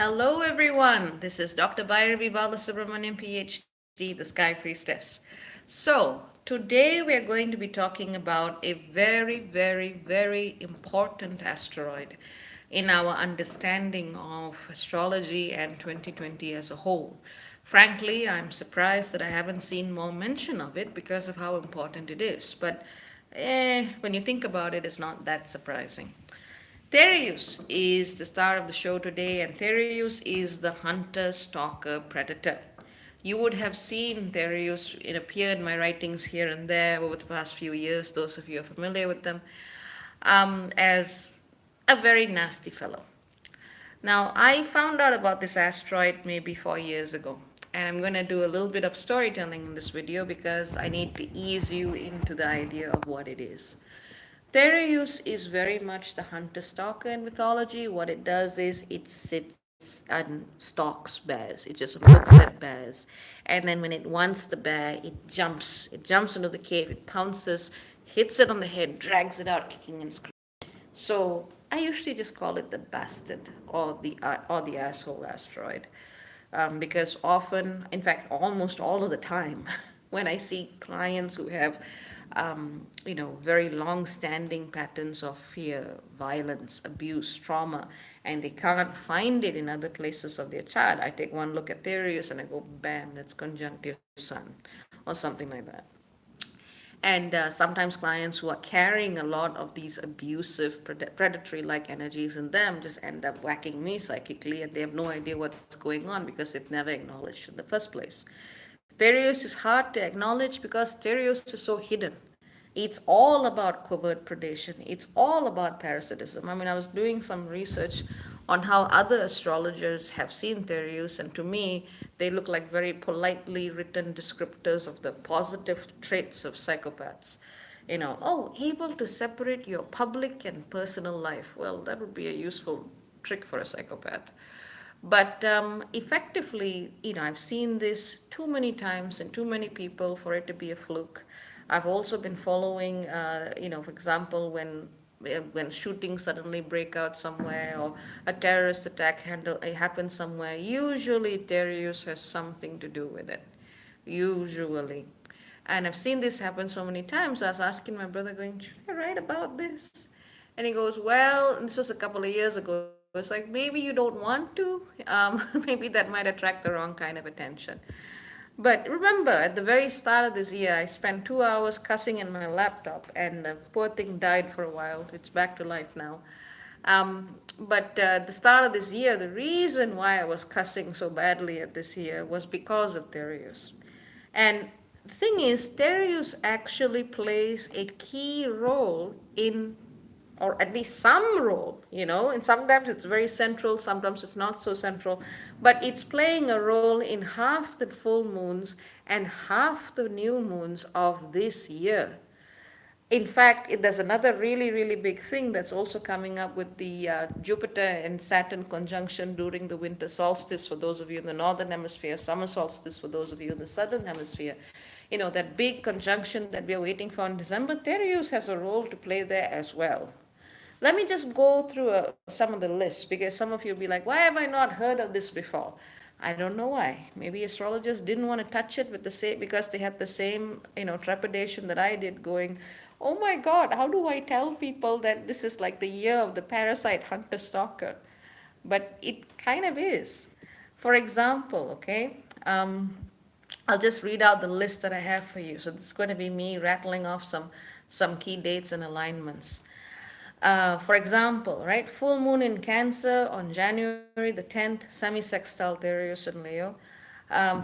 Hello, everyone. This is Dr. Bairavee Balasubramaniam PhD, the Sky Priestess. So, today we are going to be talking about a very, very, very important asteroid in our understanding of astrology and 2020 as a whole. Frankly, I'm surprised that I haven't seen more mention of it because of how important it is. But when you think about it, it's not that surprising. Thereus is the star of the show today, and Thereus is the hunter-stalker predator. You would have seen Thereus appear in my writings here and there over the past few years, those of you are familiar with them, as a very nasty fellow. Now, I found out about this asteroid maybe 4 years ago, and I'm going to do a little bit of storytelling in this video because I need to ease you into the idea of what it is. Thereus is very much the hunter-stalker in mythology. What it does is it sits and stalks bears. It just looks at bears. And then when it wants the bear, it jumps. It jumps into the cave, it pounces, hits it on the head, drags it out, kicking and screaming. So I usually just call it the bastard or the asshole asteroid, because often, in fact, almost all of the time, when I see clients who have, very long-standing patterns of fear, violence, abuse, trauma, and they can't find it in other places of their chart, I take one look at Thereus and I go, bam, that's conjunct your sun, or something like that. And sometimes clients who are carrying a lot of these abusive, predatory like energies in them just end up whacking me psychically, and they have no idea what's going on because they've never acknowledged in the first place. Thereus is hard to acknowledge because Thereus is so hidden. It's all about covert predation. It's all about parasitism. I mean, I was doing some research on how other astrologers have seen Thereus, and to me, they look like very politely written descriptors of the positive traits of psychopaths. Able to separate your public and personal life. Well, that would be a useful trick for a psychopath. But effectively, I've seen this too many times in too many people for it to be a fluke. I've also been following, for example, when shootings suddenly break out somewhere or a terrorist attack happens somewhere, usually Darius has something to do with it. Usually. And I've seen this happen so many times. I was asking my brother, going, should I write about this? And he goes, well, and this was a couple of years ago. It's like, maybe you don't want to. Maybe that might attract the wrong kind of attention. But remember, at the very start of this year, I spent 2 hours cussing in my laptop, and the poor thing died for a while. It's back to life now. But at the start of this year, the reason why I was cussing so badly at this year was because of Thereus. And the thing is, Thereus actually plays a key role in, or at least some role, and sometimes it's very central, sometimes it's not so central, but it's playing a role in half the full moons and half the new moons of this year. In fact, there's another really, really big thing that's also coming up with the Jupiter and Saturn conjunction during the winter solstice for those of you in the northern hemisphere, summer solstice for those of you in the southern hemisphere. That big conjunction that we are waiting for in December, Thereus has a role to play there as well. Let me just go through some of the lists because some of you will be like, why have I not heard of this before? I don't know why. Maybe astrologers didn't want to touch it with the same because they had the same, trepidation that I did, going, oh my God, how do I tell people that this is like the year of the parasite hunter-stalker? But it kind of is. For example, okay, I'll just read out the list that I have for you. So this is going to be me rattling off some key dates and alignments. For example, right, full moon in Cancer on January the 10th, semi-sextile Thereus in Leo.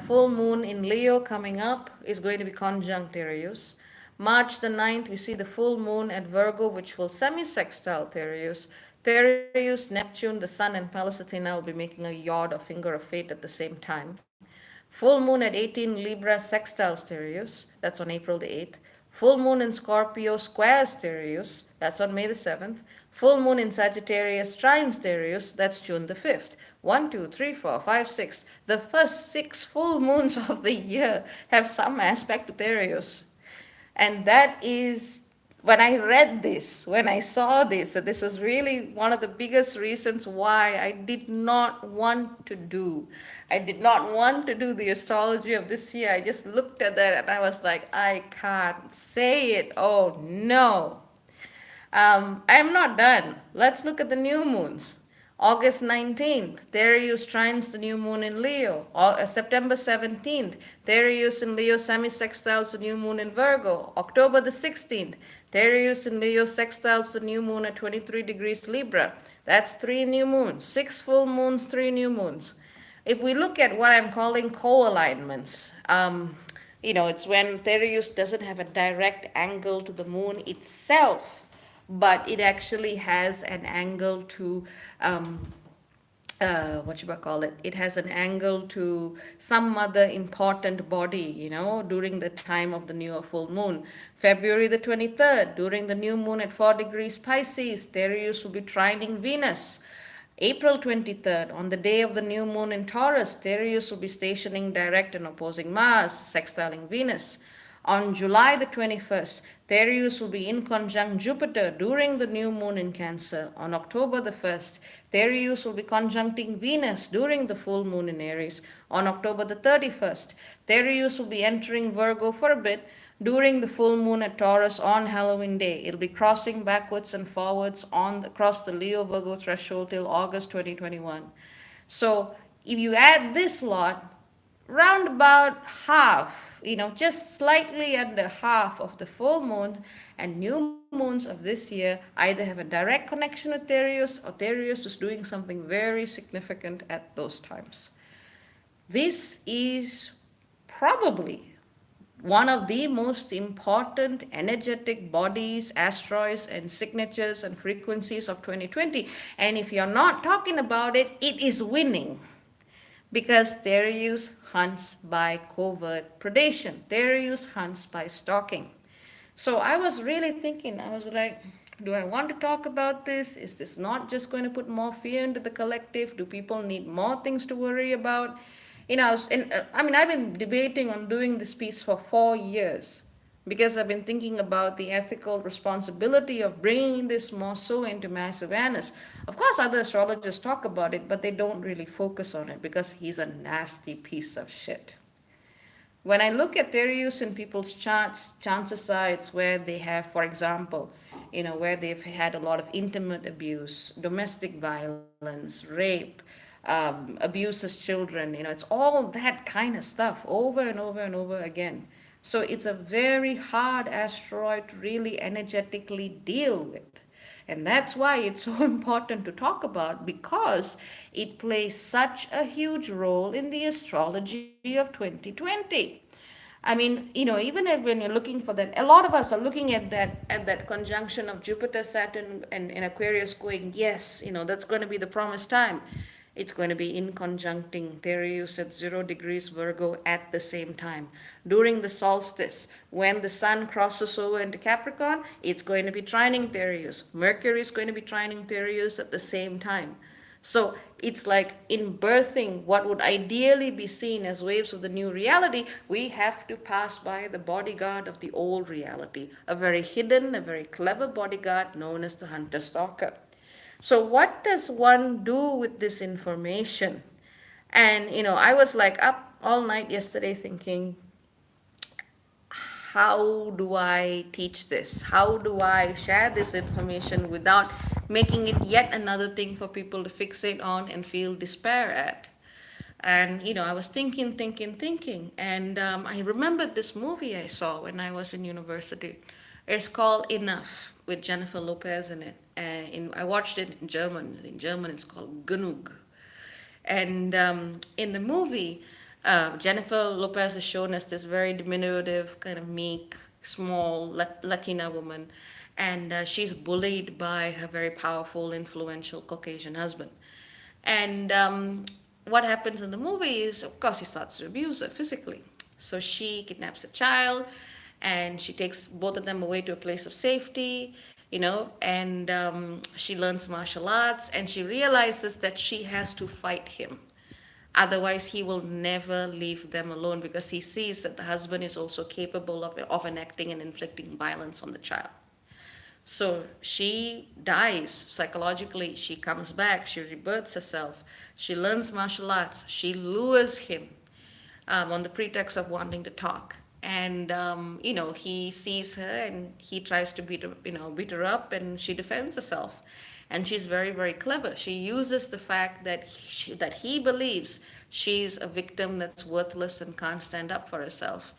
Full moon in Leo coming up is going to be conjunct Thereus. March the 9th, we see the full moon at Virgo, which will semi-sextile Thereus. Thereus, Neptune, the Sun, and Pallas Athena will be making a yod or finger of fate at the same time. Full moon at 18 Libra sextiles Thereus, that's on April the 8th. Full moon in Scorpio squares Thereus, that's on May the 7th. Full moon in Sagittarius trines Thereus, that's June the 5th. 1, 2, 3, 4, 5, 6. The first 6 full moons of the year have some aspect to Thereus. And that is when I read this, when I saw this, this is really one of the biggest reasons why I did not want to do. I did not want to do the astrology of this year. I just looked at that and I was like, I can't say it. Oh no. I'm not done. Let's look at the new moons. August 19th, Thereus trines the new moon in Leo. September 17th, Thereus in Leo semi-sextiles the new moon in Virgo. October the 16th, Thereus in Leo sextiles the new moon at 23 degrees Libra. That's three new moons, six full moons, three new moons. If we look at what I'm calling co-alignments, it's when Thereus doesn't have a direct angle to the moon itself, but it actually has an angle to what you call it? It has an angle to some other important body, during the time of the new or full moon. February the 23rd, during the new moon at 4 degrees Pisces, Thereus will be trining Venus. April 23rd, on the day of the new moon in Taurus, Thereus will be stationing direct and opposing Mars, sextiling Venus. On July the 21st, Thereus will be in conjunct Jupiter during the new moon in Cancer. On October the 1st, Thereus will be conjuncting Venus during the full moon in Aries. On October the 31st, Thereus will be entering Virgo for a bit during the full moon at Taurus on Halloween Day. It'll be crossing backwards and forwards across the Leo Virgo threshold till August 2021. So if you add this lot, round about half, just slightly under half of the full moon and new moons of this year either have a direct connection with Thereus or Thereus is doing something very significant at those times. This is probably one of the most important energetic bodies, asteroids, and signatures and frequencies of 2020. And if you're not talking about it, it is winning. Because Thereus hunts by covert predation. Thereus hunts by stalking. So I was really thinking, I was like, do I want to talk about this? Is this not just going to put more fear into the collective? Do people need more things to worry about? I've been debating on doing this piece for 4 years because I've been thinking about the ethical responsibility of bringing this more so into mass awareness. Of course, other astrologers talk about it, but they don't really focus on it because he's a nasty piece of shit. When I look at Thereus in people's charts, chances are it's where they have, for example, where they've had a lot of intimate abuse, domestic violence, rape, abuse as children. It's all that kind of stuff over and over and over again. So it's a very hard asteroid to really energetically deal with. And that's why it's so important to talk about because it plays such a huge role in the astrology of 2020. I mean, even when you're looking for that, a lot of us are looking at that conjunction of Jupiter, Saturn, and Aquarius going, yes, that's going to be the promised time. It's going to be in conjuncting Thereus at 0 degrees Virgo at the same time. During the solstice, when the sun crosses over into Capricorn, it's going to be trining Thereus. Mercury is going to be trining Thereus at the same time. So it's like in birthing what would ideally be seen as waves of the new reality, we have to pass by the bodyguard of the old reality, a very hidden, a very clever bodyguard known as the Hunter-Stalker. So what does one do with this information? And, I was like up all night yesterday thinking, how do I teach this? How do I share this information without making it yet another thing for people to fixate on and feel despair at? And, I was thinking. And I remembered this movie I saw when I was in university. It's called Enough with Jennifer Lopez in it. I watched it in German. In German, it's called Genug. And in the movie, Jennifer Lopez is shown as this very diminutive, kind of meek, small Latina woman. And she's bullied by her very powerful, influential Caucasian husband. And what happens in the movie is, of course, he starts to abuse her physically. So she kidnaps a child and she takes both of them away to a place of safety, and she learns martial arts and she realizes that she has to fight him. Otherwise, he will never leave them alone because he sees that the husband is also capable of enacting and inflicting violence on the child. So she dies psychologically. She comes back. She rebirths herself. She learns martial arts. She lures him on the pretext of wanting to talk. And he sees her and he tries to beat her up, and she defends herself. And she's very, very clever. She uses the fact that he believes she's a victim that's worthless and can't stand up for herself,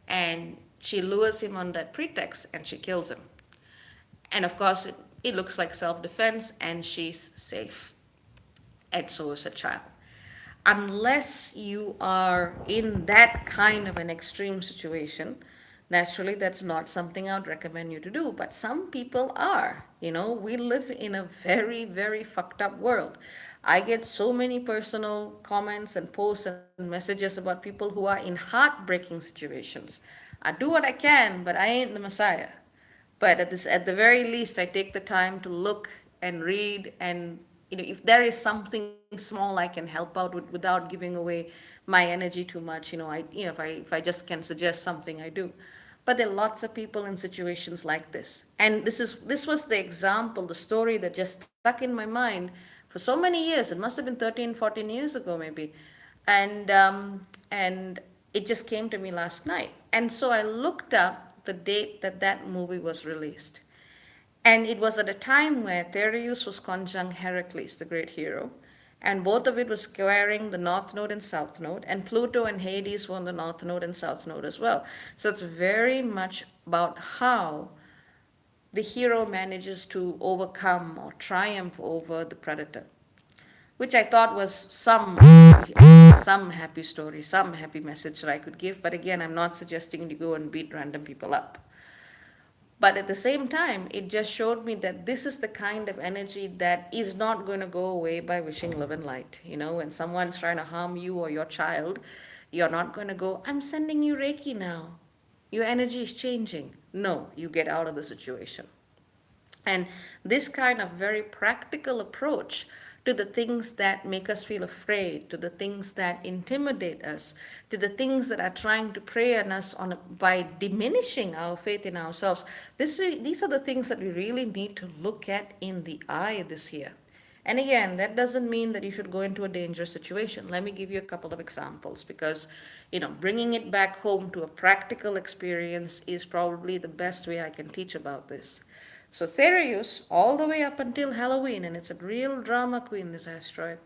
and she lures him on that pretext, and she kills him. And of course, it looks like self-defense, and she's safe. And so is a child. Unless you are in that kind of an extreme situation, naturally, that's not something I would recommend you to do. But some people are. We live in a very, very fucked up world. I get so many personal comments and posts and messages about people who are in heartbreaking situations. I do what I can, but I ain't the Messiah. But at the very least, I take the time to look and read, and if there is something small I can help out with without giving away my energy too much, if I just can suggest something, I do. But there are lots of people in situations like this, and this was the example, the story that just stuck in my mind for so many years. It must have been 13, 14 years ago, maybe. And it just came to me last night. And so I looked up the date that that movie was released. And it was at a time where Thereus was conjunct Heracles, the great hero, and both of it was squaring the North Node and South Node, and Pluto and Hades were on the North Node and South Node as well. So it's very much about how the hero manages to overcome or triumph over the predator, which I thought was some happy story, some happy message that I could give. But again, I'm not suggesting you go and beat random people up. But at the same time, it just showed me that this is the kind of energy that is not going to go away by wishing love and light. When someone's trying to harm you or your child, you're not going to go, I'm sending you Reiki now. Your energy is changing. No, you get out of the situation. And this kind of very practical approach to the things that make us feel afraid, to the things that intimidate us, to the things that are trying to prey on us by diminishing our faith in ourselves. These are the things that we really need to look at in the eye this year. And again, that doesn't mean that you should go into a dangerous situation. Let me give you a couple of examples, because, bringing it back home to a practical experience is probably the best way I can teach about this. So Thereus, all the way up until Halloween, and it's a real drama queen, this asteroid.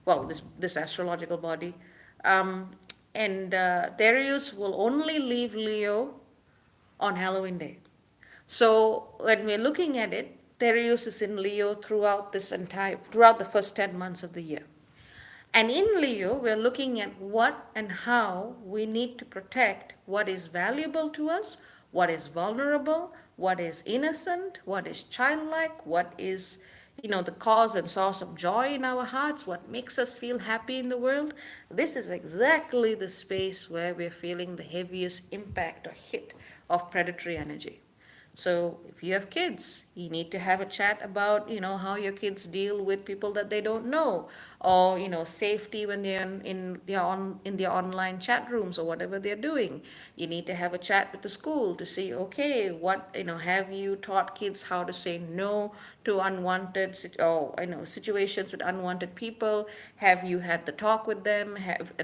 Well, this astrological body. And Thereus will only leave Leo on Halloween Day. So when we're looking at it, Thereus is in Leo throughout the first 10 months of the year. And in Leo, we're looking at what and how we need to protect what is valuable to us, what is vulnerable, what is innocent, what is childlike, what is, the cause and source of joy in our hearts, what makes us feel happy in the world. This is exactly the space where we're feeling the heaviest impact or hit of predatory energy. So if you have kids, you need to have a chat about, how your kids deal with people that they don't know, or, safety when they're in their online chat rooms or whatever they're doing. You need to have a chat with the school to see, okay, have you taught kids how to say no to situations with unwanted people? Have you had the talk with them,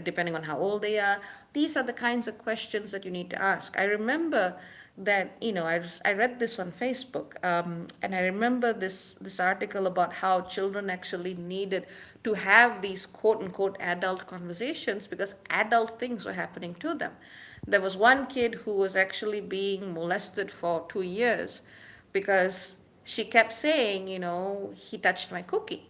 depending on how old they are? These are the kinds of questions that you need to ask. I remember that I read this on Facebook, and I remember this article about how children actually needed to have these quote unquote adult conversations because adult things were happening to them. There was one kid who was actually being molested for 2 years because she kept saying, he touched my cookie.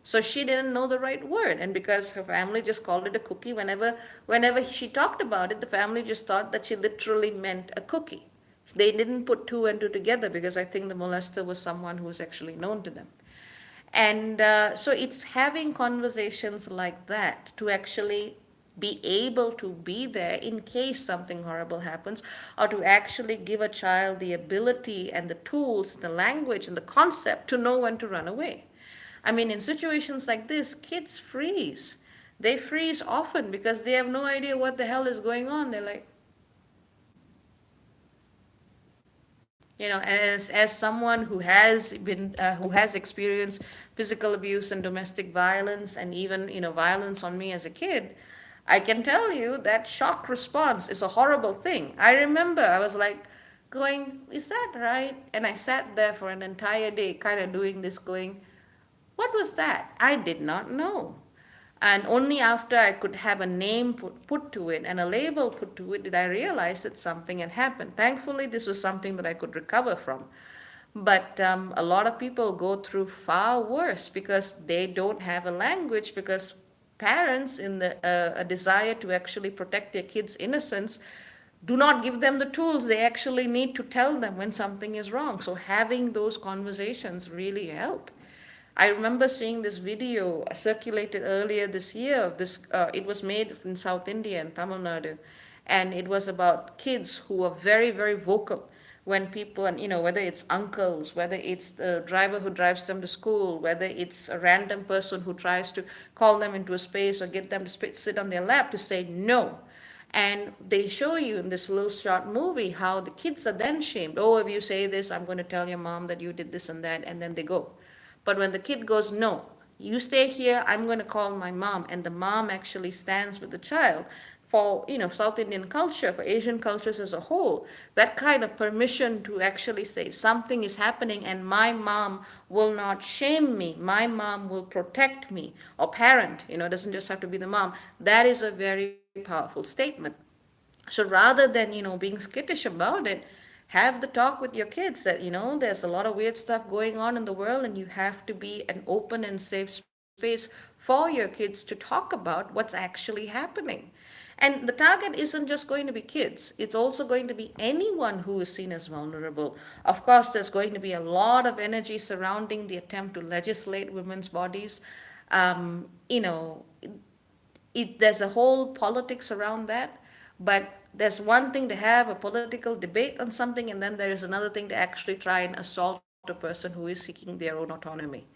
So she didn't know the right word, and because her family just called it a cookie, whenever she talked about it, the family just thought that she literally meant a cookie. They didn't put two and two together because I think the molester was someone who was actually known to them. And so it's having conversations like that to actually be able to be there in case something horrible happens, or to actually give a child the ability and the tools, the language, and the concept to know when to run away. I mean, in situations like this, kids freeze. They freeze often because they have no idea what the hell is going on. They're like, And as someone who has experienced physical abuse and domestic violence, and even violence on me as a kid, I can tell you that shock response is a horrible thing. I remember I was like going, is that right? And I sat there for an entire day kind of doing this, going, what was that? I did not know. And only after I could have a name put to it and a label put to it did I realize that something had happened. Thankfully, this was something that I could recover from. But a lot of people go through far worse because they don't have a language, because parents, in a desire to actually protect their kids' innocence, do not give them the tools. They actually need to tell them when something is wrong. So having those conversations really help. I remember seeing this video circulated earlier this year. It was made in South India and Tamil Nadu, and it was about kids who are very, very vocal when people, and whether it's uncles, whether it's the driver who drives them to school, whether it's a random person who tries to call them into a space or get them to sit on their lap, to say no. And they show you in this little short movie how the kids are then shamed. Oh, if you say this, I'm going to tell your mom that you did this and that, and then they go. But when the kid goes, no, you stay here, I'm going to call my mom, and the mom actually stands with the child, for South Indian culture, for Asian cultures as a whole, that kind of permission to actually say something is happening and my mom will not shame me, my mom will protect me, or parent, it doesn't just have to be the mom. That is a very powerful statement. So rather than being skittish about it, have the talk with your kids that there's a lot of weird stuff going on in the world, and you have to be an open and safe space for your kids to talk about what's actually happening. And the target isn't just going to be kids, it's also going to be anyone who is seen as vulnerable. Of course, there's going to be a lot of energy surrounding the attempt to legislate women's bodies. um, you know there's a whole politics around that. But there's one thing to have a political debate on something, and then there is another thing to actually try and assault a person who is seeking their own autonomy.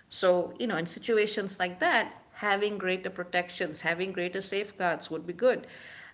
So, in situations like that, having greater protections, having greater safeguards would be good.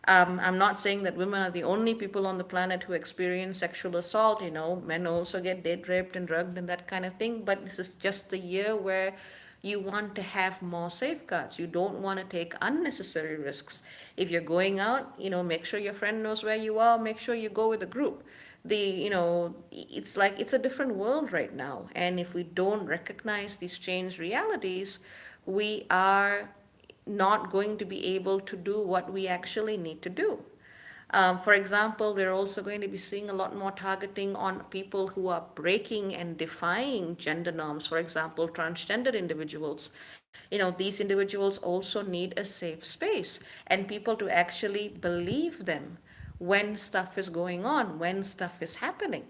I'm not saying that women are the only people on the planet who experience sexual assault. Men also get date raped and drugged and that kind of thing. But this is just the year where you want to have more safeguards. You don't want to take unnecessary risks. If you're going out, make sure your friend knows where you are, make sure you go with a group. It's like it's a different world right now. And if we don't recognize these changed realities, we are not going to be able to do what we actually need to do. For example, we're also going to be seeing a lot more targeting on people who are breaking and defying gender norms. For example, transgender individuals. These individuals also need a safe space and people to actually believe them when stuff is going on, when stuff is happening.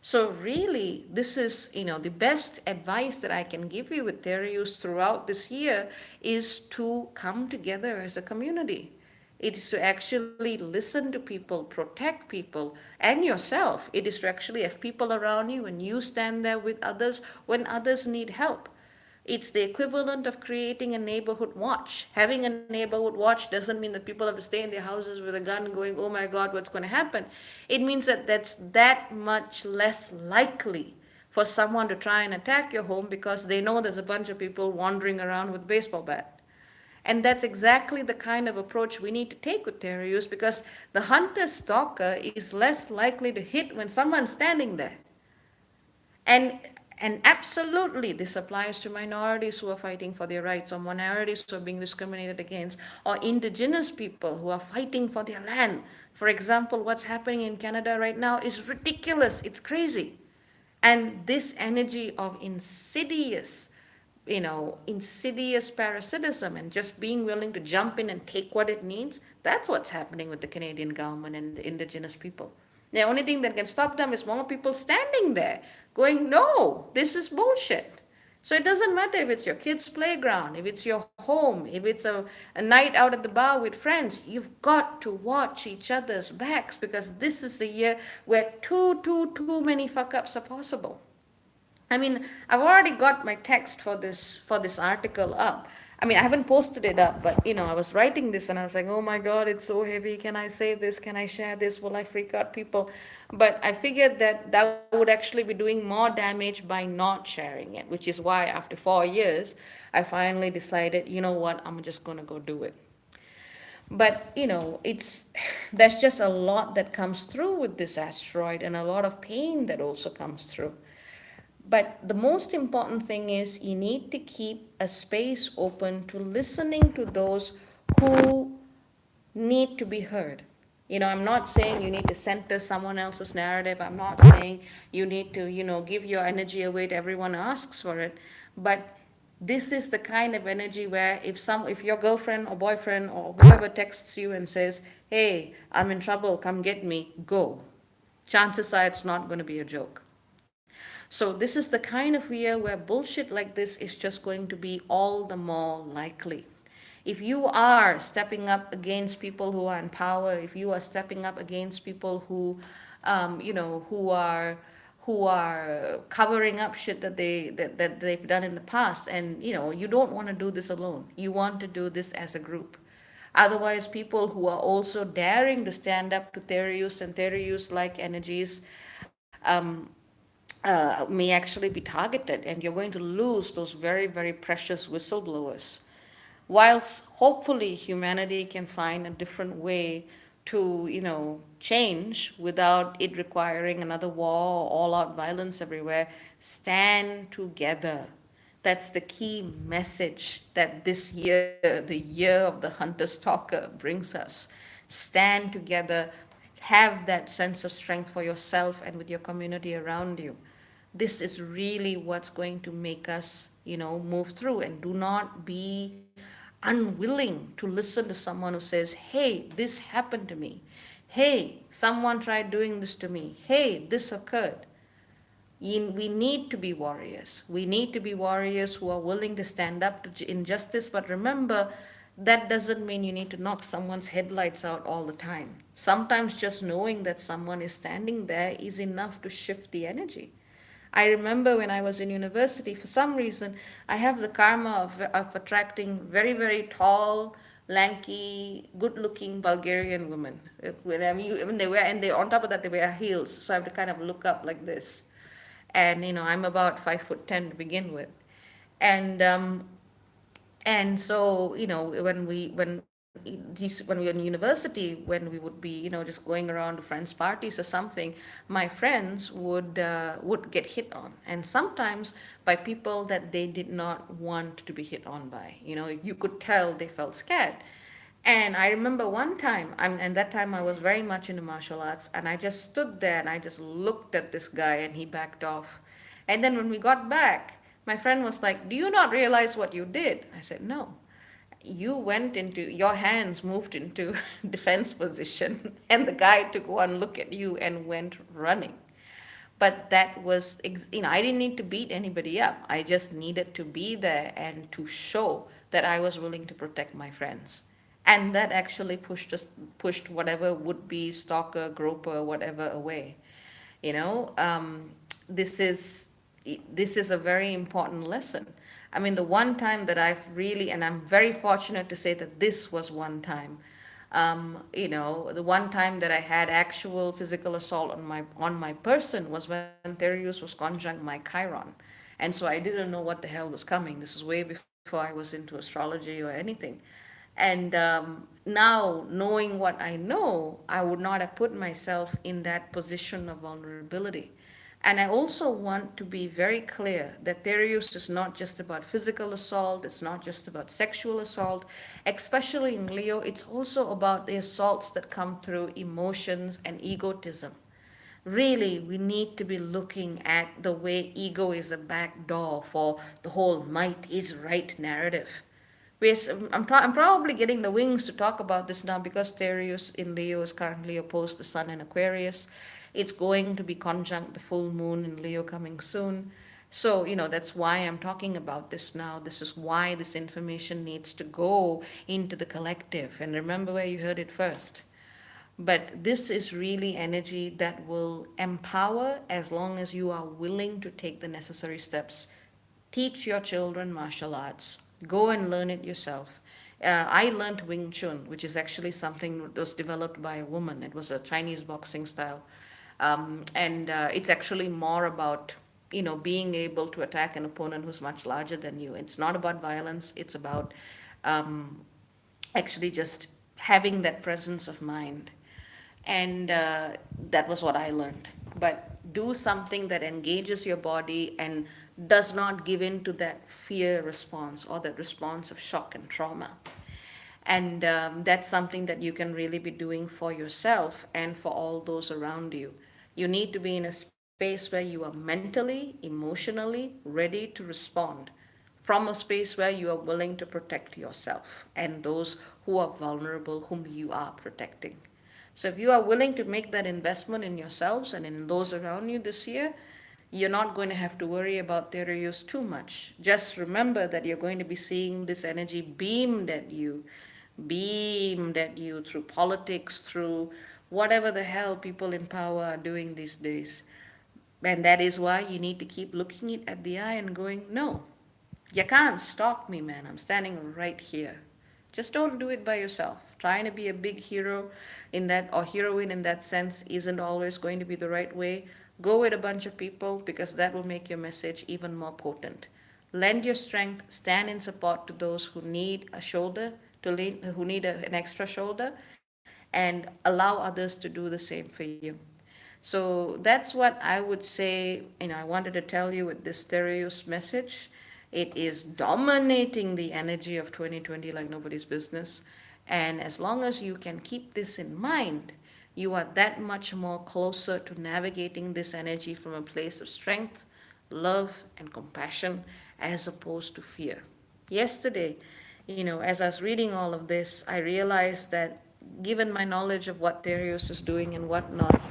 So really, this is, the best advice that I can give you with Thereus throughout this year is to come together as a community. It is to actually listen to people, protect people, and yourself. It is to actually have people around you and you stand there with others when others need help. It's the equivalent of creating a neighborhood watch. Having a neighborhood watch doesn't mean that people have to stay in their houses with a gun going, oh my God, what's going to happen? It means that that's that much less likely for someone to try and attack your home because they know there's a bunch of people wandering around with a baseball bat. And that's exactly the kind of approach we need to take with Thereus, because the hunter-stalker is less likely to hit when someone's standing there. And and absolutely, this applies to minorities who are fighting for their rights, or minorities who are being discriminated against, or indigenous people who are fighting for their land. For example, what's happening in Canada right now is ridiculous. It's crazy. And this energy of insidious parasitism and just being willing to jump in and take what it needs, that's what's happening with the Canadian government and the indigenous people. The only thing that can stop them is more people standing there going, no, this is bullshit. So it doesn't matter if it's your kid's playground, if it's your home, if it's a night out at the bar with friends, you've got to watch each other's backs, because this is a year where too many fuck ups are possible. I mean, I've already got my text for this article up. I mean, I haven't posted it up, but I was writing this and I was like, oh my God, it's so heavy. Can I say this? Can I share this? Will I freak out people? But I figured that that would actually be doing more damage by not sharing it, which is why after 4 years, I finally decided, you know what, I'm just going to go do it. But it's there's just a lot that comes through with this asteroid and a lot of pain that also comes through. But the most important thing is you need to keep a space open to listening to those who need to be heard. I'm not saying you need to center someone else's narrative. I'm not saying you need to, give your energy away to everyone who asks for it. But this is the kind of energy where if your girlfriend or boyfriend or whoever texts you and says, "Hey, I'm in trouble, come get me," go. Chances are it's not going to be a joke. So this is the kind of year where bullshit like this is just going to be all the more likely. If you are stepping up against people who are in power, if you are stepping up against people who, who are covering up shit that they've done in the past, and you don't want to do this alone. You want to do this as a group. Otherwise, people who are also daring to stand up to Thereus and Thereus like energies may actually be targeted, and you're going to lose those very, very precious whistleblowers. Whilst hopefully humanity can find a different way to, change without it requiring another war or all out violence everywhere, stand together. That's the key message that this year, the year of the Hunter-Stalker, brings us. Stand together, have that sense of strength for yourself and with your community around you. This is really what's going to make us, move through. And do not be unwilling to listen to someone who says, "Hey, this happened to me. Hey, someone tried doing this to me. Hey, this occurred." We need to be warriors. We need to be warriors who are willing to stand up to injustice. But remember, that doesn't mean you need to knock someone's headlights out all the time. Sometimes just knowing that someone is standing there is enough to shift the energy. I remember when I was in university, for some reason, I have the karma of attracting very, very tall, lanky, good-looking Bulgarian women. When they wear, and they on top of that they wear heels, so I have to kind of look up like this. And I'm about 5'10" to begin with, and so when we were in university, when we would be just going around to friends parties or something, my friends would get hit on, and sometimes by people that they did not want to be hit on by. You could tell they felt scared. And I remember one time, and that time I was very much into martial arts, and I just stood there and I just looked at this guy, and he backed off. And then when we got back, my friend was like, "Do you not realize what you did?" I said, "No. You went into, your hands moved into defense position, and the guy took one look at you and went running." But that was, I didn't need to beat anybody up. I just needed to be there and to show that I was willing to protect my friends. And that actually pushed whatever would be stalker, groper, whatever away. You know, this is this is a very important lesson. I mean, the one time that I've really, and I'm very fortunate to say that this was one time. The one time that I had actual physical assault on my person was when Thereus was conjunct my Chiron, and so I didn't know what the hell was coming. This was way before I was into astrology or anything. And now, knowing what I know, I would not have put myself in that position of vulnerability. And I also want to be very clear that Thereus is not just about physical assault, it's not just about sexual assault, especially in Leo, it's also about the assaults that come through emotions and egotism. Really, we need to be looking at the way ego is a back door for the whole might is right narrative. I'm probably getting the wings to talk about this now because Thereus in Leo is currently opposed to Sun in Aquarius. It's going to be conjunct the full moon in Leo coming soon. So, that's why I'm talking about this now. This is why this information needs to go into the collective. And remember where you heard it first. But this is really energy that will empower as long as you are willing to take the necessary steps. Teach your children martial arts. Go and learn it yourself. I learned Wing Chun, which is actually something that was developed by a woman. It was a Chinese boxing style. And it's actually more about, being able to attack an opponent who's much larger than you. It's not about violence, it's about um, actually just having that presence of mind. And that was what I learned. But do something that engages your body and does not give in to that fear response or that response of shock and trauma. And that's something that you can really be doing for yourself and for all those around you. You need to be in a space where you are mentally, emotionally ready to respond, from a space where you are willing to protect yourself and those who are vulnerable, whom you are protecting. So if you are willing to make that investment in yourselves and in those around you this year, you're not going to have to worry about Thereus too much. Just remember that you're going to be seeing this energy beamed at you through politics, through whatever the hell people in power are doing these days. And that is why you need to keep looking it at the eye and going, no, you can't stop me, man. I'm standing right here. Just don't do it by yourself. Trying to be a big hero in that, or heroine in that sense, isn't always going to be the right way. Go with a bunch of people because that will make your message even more potent. Lend your strength, stand in support to those who need a shoulder, who need an extra shoulder, and allow others to do the same for you. So that's what I would say. I wanted to tell you with this Thereus message. It is dominating the energy of 2020 like nobody's business. And as long as you can keep this in mind, you are that much more closer to navigating this energy from a place of strength, love, and compassion as opposed to fear. Yesterday, as I was reading all of this, I realized that given my knowledge of what Thereus is doing and whatnot,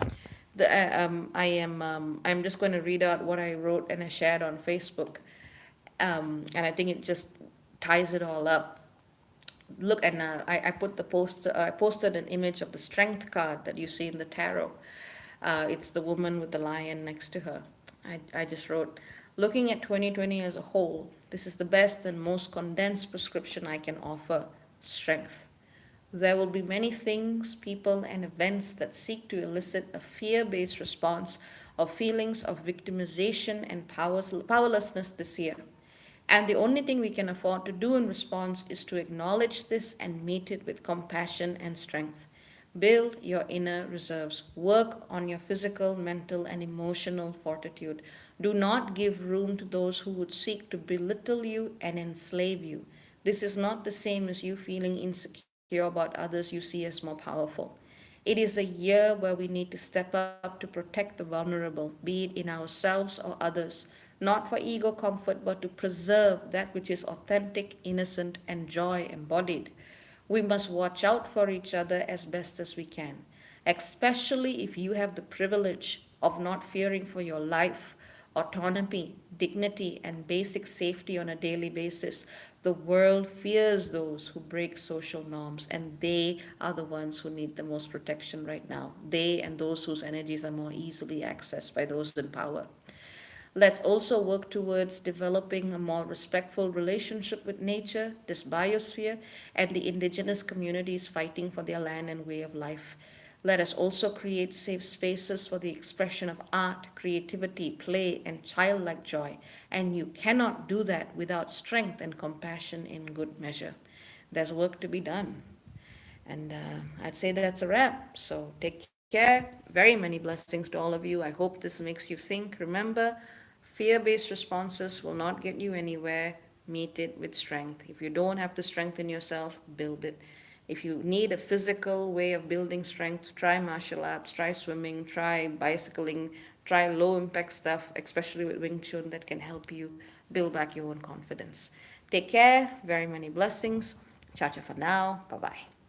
I'm just going to read out what I wrote and I shared on Facebook, and I think it just ties it all up. Look, and I put the post. I posted an image of the strength card that you see in the tarot. It's the woman with the lion next to her. I just wrote, looking at 2020 as a whole, this is the best and most condensed prescription I can offer: strength. There will be many things, people, and events that seek to elicit a fear based response of feelings of victimization and powerlessness this year. And the only thing we can afford to do in response is to acknowledge this and meet it with compassion and strength. Build your inner reserves. Work on your physical, mental, and emotional fortitude. Do not give room to those who would seek to belittle you and enslave you. This is not the same as you feeling insecure about others you see as more powerful. It is a year where we need to step up to protect the vulnerable, be it in ourselves or others, not for ego comfort, but to preserve that which is authentic, innocent, and joy embodied. We must watch out for each other as best as we can, especially if you have the privilege of not fearing for your life, autonomy, dignity, and basic safety on a daily basis. The world fears those who break social norms, and they are the ones who need the most protection right now. They and those whose energies are more easily accessed by those in power. Let's also work towards developing a more respectful relationship with nature, this biosphere, and the indigenous communities fighting for their land and way of life. Let us also create safe spaces for the expression of art, creativity, play, and childlike joy. And you cannot do that without strength and compassion in good measure. There's work to be done. And I'd say that's a wrap. So take care. Very many blessings to all of you. I hope this makes you think. Remember, fear based responses will not get you anywhere. Meet it with strength. If you don't have the strength in yourself, build it. If you need a physical way of building strength, try martial arts, try swimming, try bicycling, try low impact stuff, especially with Wing Chun, that can help you build back your own confidence. Take care. Very many blessings. Ciao, ciao for now. Bye bye.